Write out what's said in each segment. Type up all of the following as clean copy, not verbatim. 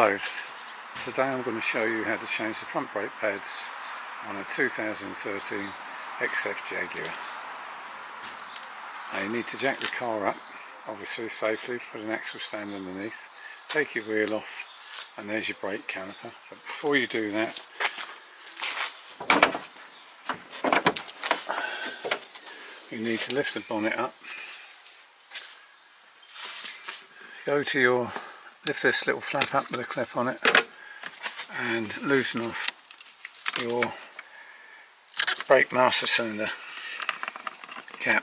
Hello, today I'm going to show you how to change the front brake pads on a 2013 XF Jaguar. Now you need to jack the car up, obviously safely, put an axle stand underneath, take your wheel off, and there's your brake caliper. But before you do that, you need to lift the bonnet up, lift this little flap up with a clip on it and loosen off your brake master cylinder cap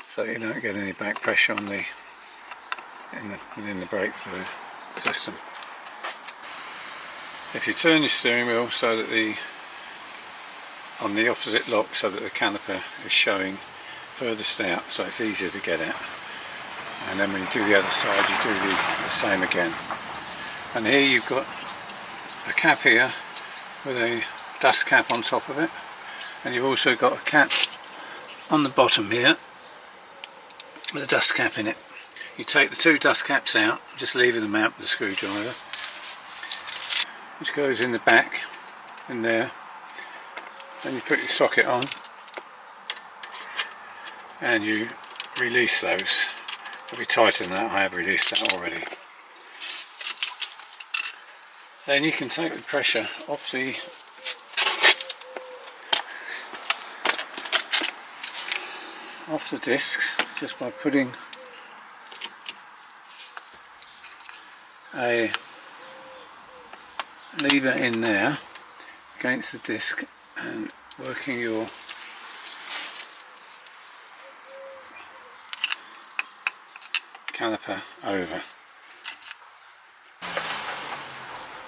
so that you don't get any back pressure on within the brake fluid system. If you turn your steering wheel so that on the opposite lock so that the caliper is showing furthest out, so it's easier to get at, and then when you do the other side you do the same again. And here you've got a cap here with a dust cap on top of it, and you've also got a cap on the bottom here with a dust cap in it. You take the two dust caps out, just lever them out with a screwdriver, which goes in the back in there. Then you put your socket on and you release those. It'll be tighter than that, I have released that already. Then you can take the pressure off the disc just by putting a lever in there against the disc and working your caliper over.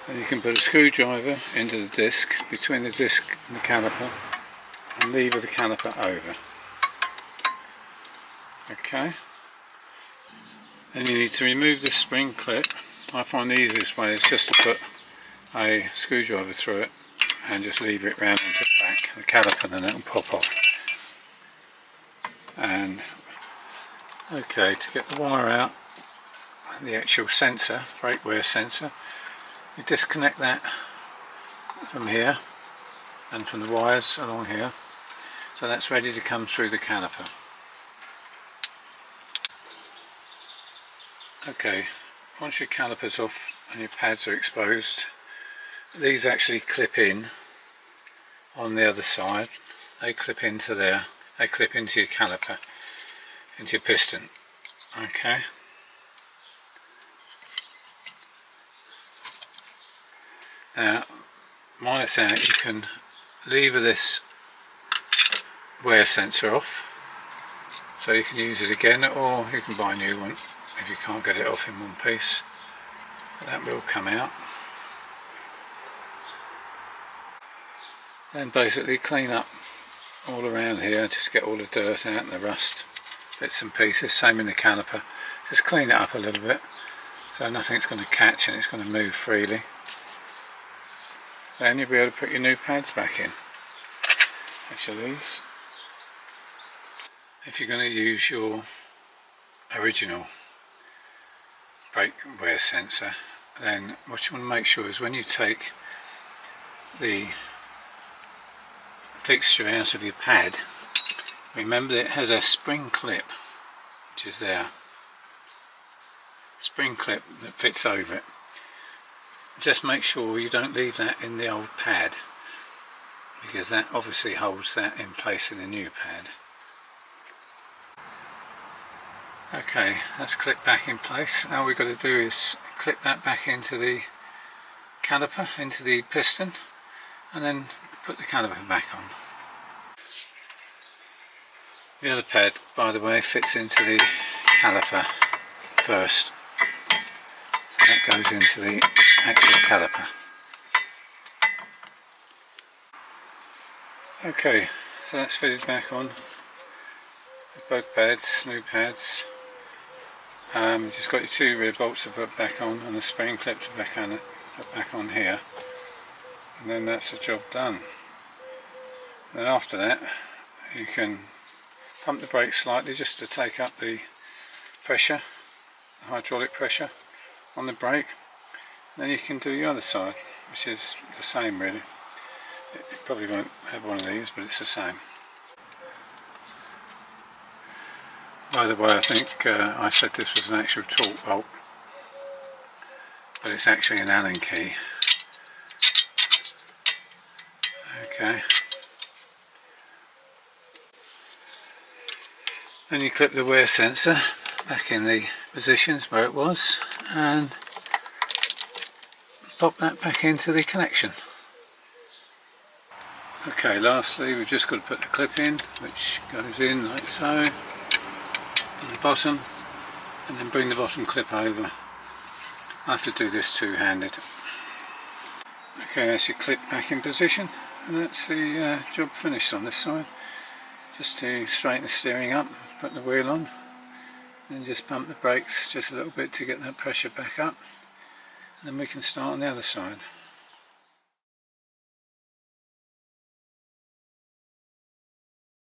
Then you can put a screwdriver into the disc, between the disc and the caliper, and lever the caliper over. Okay. Then you need to remove this spring clip. I find the easiest way is just to put a screwdriver through it and just lever it round onto the back of the caliper, and then it will pop off. And okay, to get the wire out, the actual sensor, brake wear sensor, you disconnect that from here and from the wires along here, so that's ready to come through the caliper. Okay, once your caliper's off and your pads are exposed, these actually clip in on the other side. They clip into there, they clip into your caliper, into your piston. Okay. Now, while it's out, you can lever this wear sensor off, so you can use it again, or you can buy a new one if you can't get it off in one piece. But that will come out. Then basically clean up all around here, just get all the dirt out and the rust, bits and pieces, same in the caliper. Just clean it up a little bit so nothing's going to catch and it's going to move freely. Then you'll be able to put your new pads back in. Actually, these, if you're going to use your original brake wear sensor, then what you want to make sure is when you take the fixture out of your pad, remember that it has a spring clip which is there, spring clip that fits over it. Just make sure you don't leave that in the old pad, because that obviously holds that in place in the new pad. Okay, that's clipped back in place. Now all we've got to do is clip that back into the caliper, into the piston, and then put the caliper back on. The other pad, by the way, fits into the caliper first, so that goes into the actual caliper. Okay, so that's fitted back on with both pads, new pads. Just got your two rear bolts to put back on and the spring clip to put back on here, and then that's the job done. And then after that you can pump the brakes slightly just to take up the pressure, the hydraulic pressure on the brake, Then you can do the other side, which is the same really. It probably won't have one of these, but it's the same. By the way, I think I said this was an actual torque bolt, but it's actually an Allen key. Okay. Then you clip the wear sensor back in the positions where it was and pop that back into the connection. Okay, lastly we've just got to put the clip in, which goes in like so at the bottom, and then bring the bottom clip over. I have to do this two-handed. Okay, that's your clip back in position, and that's the job finished on this side. Just to straighten the steering up, put the wheel on, and just pump the brakes just a little bit to get that pressure back up, and then we can start on the other side.